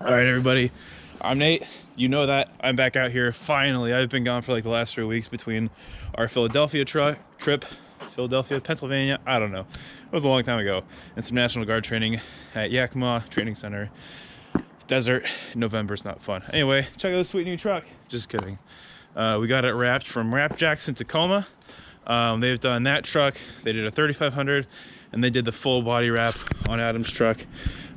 All right, everybody, I'm Nate. You know that I'm back out here finally. I've been gone for like the last 3 weeks between our Philadelphia trip, Philadelphia, Pennsylvania, I don't know, it was a long time ago, and some National Guard training at Yakima Training Center. Desert. November's not fun. Anyway, check out this sweet new truck. Just kidding. We got it wrapped from Wrap Jacks in Tacoma. They've done that truck. They did a 3500 and they did the full body wrap on Adam's truck.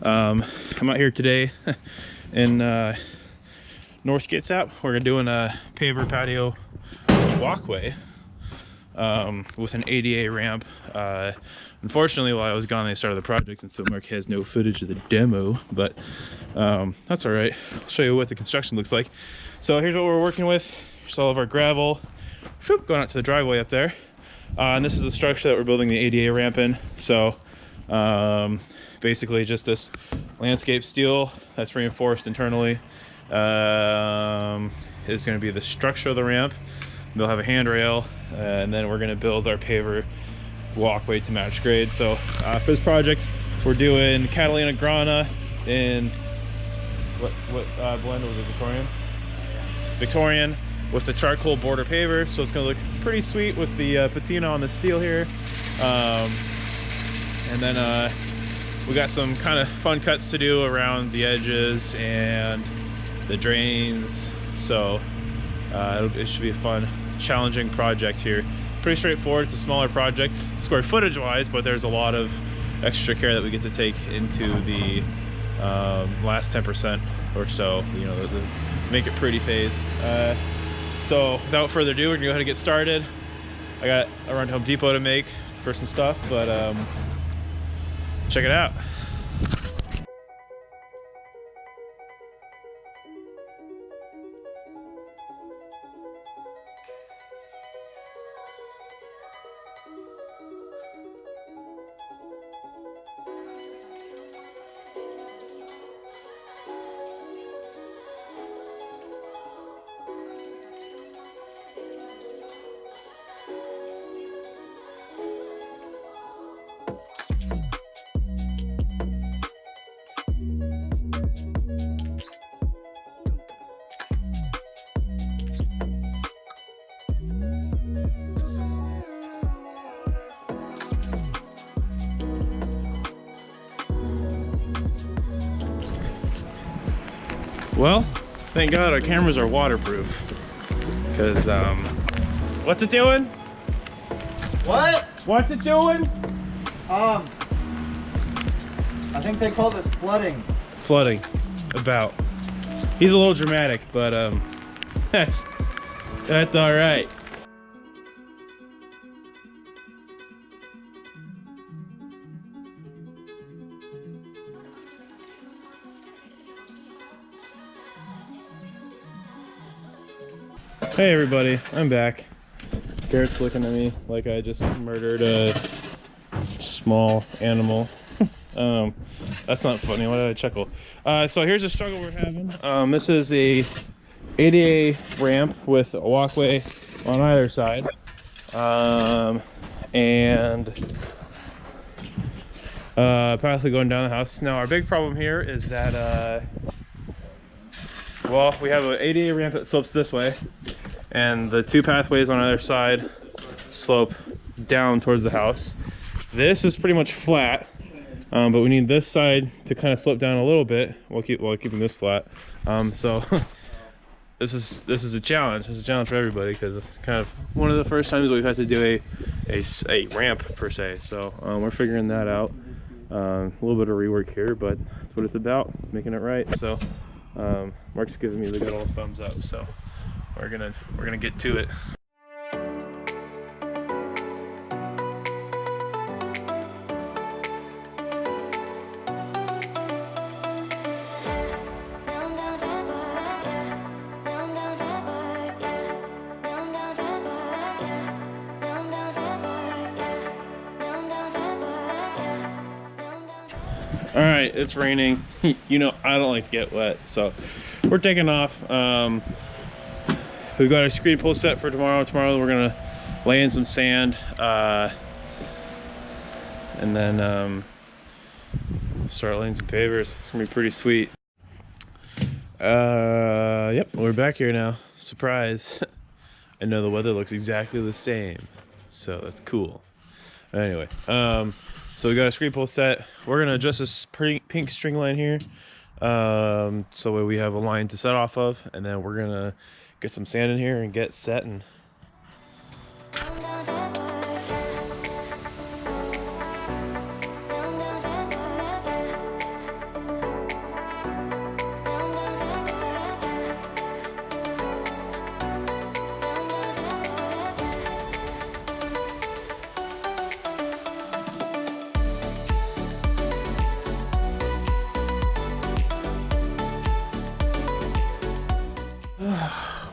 I'm out here today in North Kitsap. We're doing a paver patio walkway with an ADA ramp. Unfortunately, while I was gone, they started the project, and so Mark has no footage of the demo, but that's all right. I'll show you what the construction looks like. So here's what we're working with. Here's all of our gravel going out to the driveway up there. And this is the structure that we're building the ADA ramp in. So basically just this landscape steel that's reinforced internally is going to be the structure of the ramp. They'll have a handrail, and then we're going to build our paver walkway to match grade. So for this project, we're doing Catalina Grana in what blend was it? Victorian? Victorian with the charcoal border paver. So it's going to look pretty sweet with the patina on the steel here. And then we got some kind of fun cuts to do around the edges and the drains. So it should be a fun, challenging project here. Pretty straightforward. It's a smaller project square footage wise, but there's a lot of extra care that we get to take into the last 10% or so, you know, the make it pretty phase. So without further ado, we're gonna go ahead and get started. I got a run to Home Depot to make for some stuff, but check it out. Well, thank God our cameras are waterproof, because what's it doing? What? What's it doing? I think they call this flooding. Flooding. About. He's a little dramatic, but that's all right. Hey everybody, I'm back. Garrett's looking at me like I just murdered a small animal. That's not funny. Why did I chuckle? So here's a struggle we're having. This is a ADA ramp with a walkway on either side, and pathway going down the house. Now our big problem here is that well, we have an ADA ramp that slopes this way, and the two pathways on either side slope down towards the house. This is pretty much flat, but we need this side to kind of slope down a little bit while keeping this flat. So this is a challenge. It's a challenge for everybody, because it's kind of one of the first times we've had to do a ramp per se. So we're figuring that out. A little bit of rework here, but that's what it's about, making it right. So Mark's giving me the good old thumbs up, so we're gonna get to it. All right, it's raining. You know, I don't like to get wet, so we're taking off. We've got our screen pull set for tomorrow. Tomorrow we're gonna lay in some sand, and then start laying some pavers. It's gonna be pretty sweet. Yep, we're back here now. Surprise. I know the weather looks exactly the same, so that's cool. Anyway, so we got a screen pull set. We're gonna adjust this pink string line here, so we have a line to set off of, and then we're gonna get some sand in here and get set. And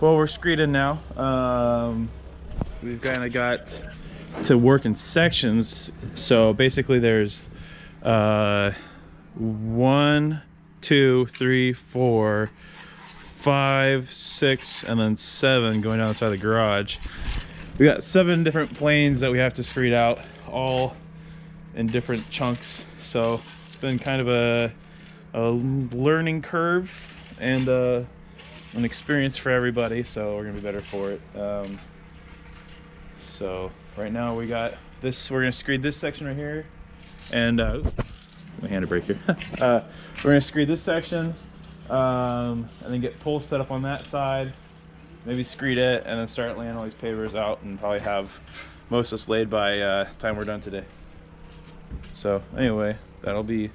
well, we're screeding now. We've kind of got to work in sections. So basically there's 1, 2, 3, 4, 5, 6, and then 7 going down the side of the garage. We got 7 different planes that we have to screed out, all in different chunks. So it's been kind of a learning curve and an experience for everybody, so we're gonna be better for it. So right now we got this. We're gonna screed this section right here, and my hand brake here. We're gonna screed this section, and then get poles set up on that side. Maybe screed it, and then start laying all these pavers out, and probably have most of this laid by the time we're done today. So anyway, that'll be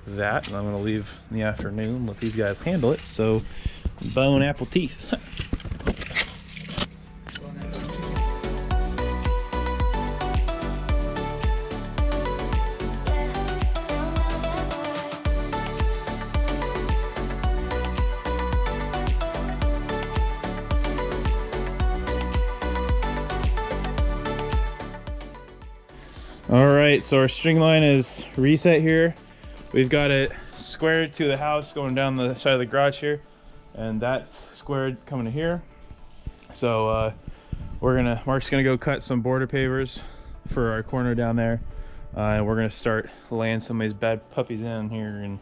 that, and I'm gonna leave in the afternoon, let these guys handle it. So bone apple teeth. All right, so our string line is reset here. We've got it squared to the house going down the side of the garage here, and that's squared coming to here. So Mark's gonna go cut some border pavers for our corner down there, and we're gonna start laying some of these bad puppies in here and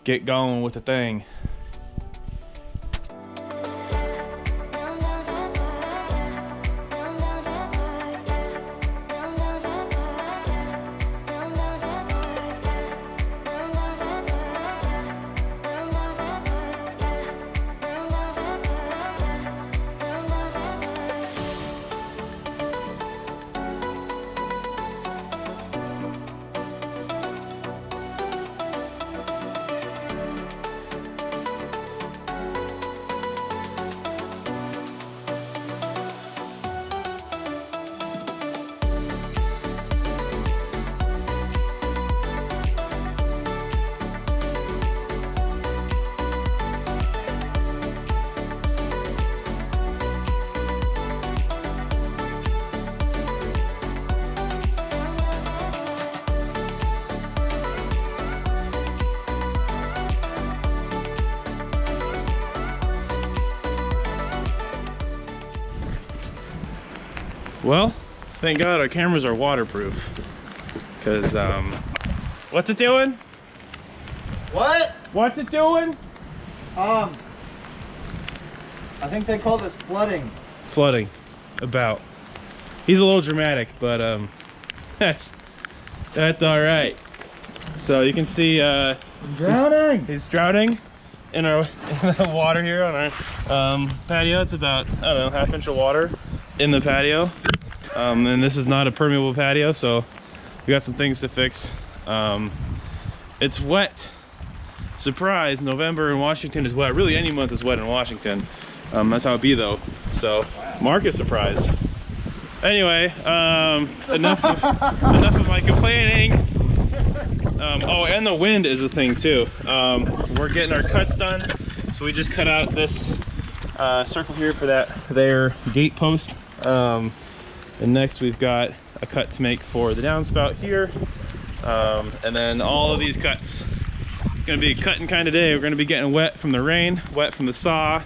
get going with the thing. Well, thank God our cameras are waterproof. Cause what's it doing? What? What's it doing? I think they call this flooding. Flooding. About. He's a little dramatic, but that's all right. So you can see I'm drowning. he's drowning in the water here on our patio. It's about, I don't know, ½ inch of water in the patio. And this is not a permeable patio, so we got some things to fix. It's wet. Surprise, November in Washington is wet. Really, any month is wet in Washington. That's how it be though. So Mark is surprised. Anyway, enough of my complaining. Oh, and the wind is a thing too. We're getting our cuts done, so we just cut out this circle here for their gate post. And next we've got a cut to make for the downspout here, and then all of these cuts. It's gonna be a cutting kind of day. We're gonna be getting wet from the rain, wet from the saw,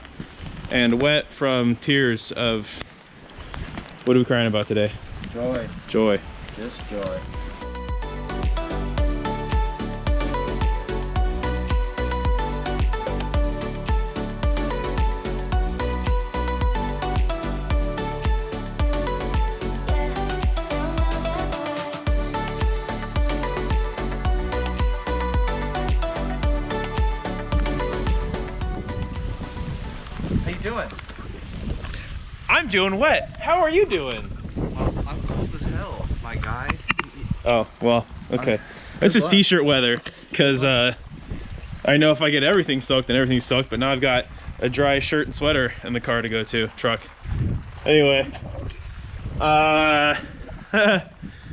and wet from tears of, what are we crying about today? Joy. Joy. Just joy. doing? I'm doing wet. How are you doing? Well, I'm cold as hell, my guy. Oh, well, okay. This is t-shirt weather, because I know if I get everything soaked, then everything's soaked, but now I've got a dry shirt and sweater in the car to go to, truck. Anyway,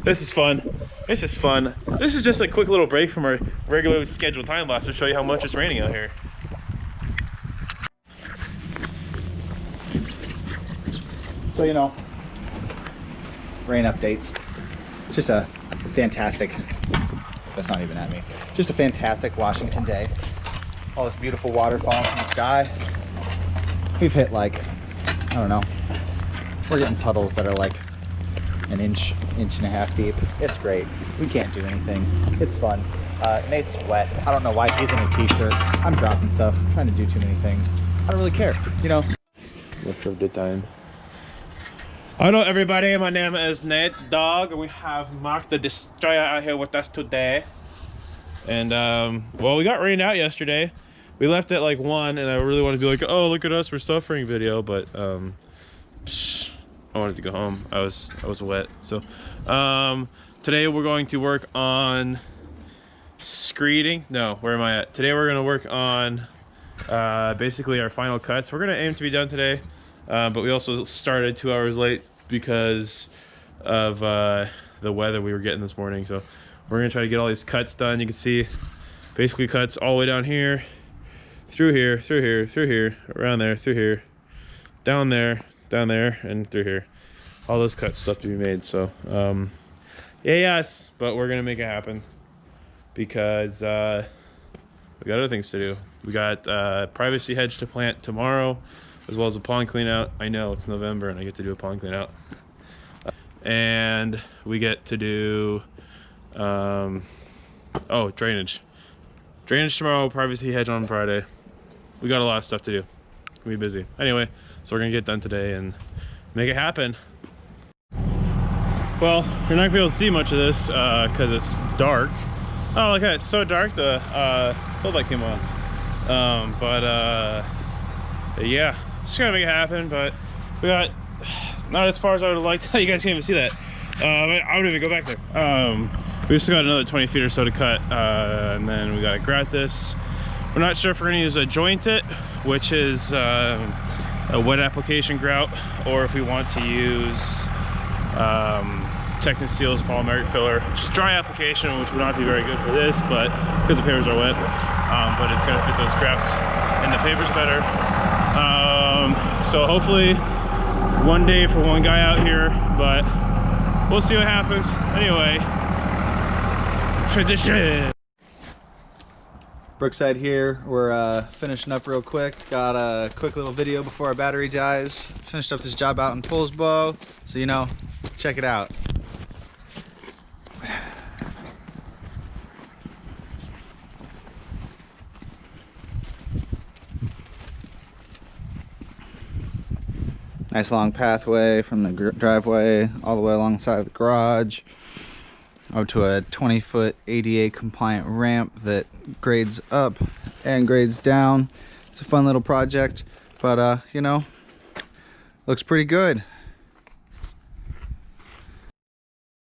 this is fun. This is fun. This is just a quick little break from our regularly scheduled time lapse to show you how much it's raining out here. So, you know, rain updates. Just a fantastic, that's not even at me, just a fantastic Washington day. All this beautiful water falling from the sky. We've hit like, I don't know, we're getting puddles that are like an inch and a half deep. It's great. We can't do anything. It's fun. Nate's wet. I don't know why he's in a t-shirt. I'm dropping stuff, I'm trying to do too many things. I don't really care, you know. What's up, good time? Hello everybody, my name is Nate Dog, and we have Mark the Destroyer out here with us today. And well, we got rained out yesterday. We left at like 1, and I really wanted to be like, oh, look at us, we're suffering video, but I wanted to go home. I was wet. So today we're going to work on screeding. No, where am I at? Today we're gonna work on basically our final cuts. We're gonna aim to be done today. But we also started 2 hours late because of the weather we were getting this morning. So we're gonna try to get all these cuts done. You can see basically cuts all the way down here, through here, through here, through here, around there, through here, down there, and through here. All those cuts still have to be made. So yes, but we're gonna make it happen because we got other things to do. We got privacy hedge to plant tomorrow, as well as a pond clean out. I know it's November and I get to do a pond clean out. And we get to do, oh, drainage. Drainage tomorrow, privacy hedge on Friday. We got a lot of stuff to do. We'll be busy. Anyway, so we're gonna get done today and make it happen. Well, you're not gonna be able to see much of this because it's dark. Oh, look at it, it's so dark the floodlight came on. Yeah. Just gonna make it happen, but we got not as far as I would have liked. You guys can't even see that. I wouldn't even go back there. We've still got another 20 feet or so to cut, and then we gotta grout this. We're not sure if we're gonna use a joint it, which is a wet application grout, or if we want to use Techniseal's polymeric filler, which is dry application, which would not be very good for this, but because the pavers are wet, but it's gonna fit those grafts and the pavers better. So hopefully one day for one guy out here, but we'll see what happens. Anyway, transition. Brookside here. We're finishing up real quick. Got a quick little video before our battery dies. Finished up this job out in Poulsbo, so you know, check it out. Nice long pathway from the driveway all the way along the side of the garage up to a 20-foot ADA compliant ramp that grades up and grades down. It's a fun little project, but you know, looks pretty good.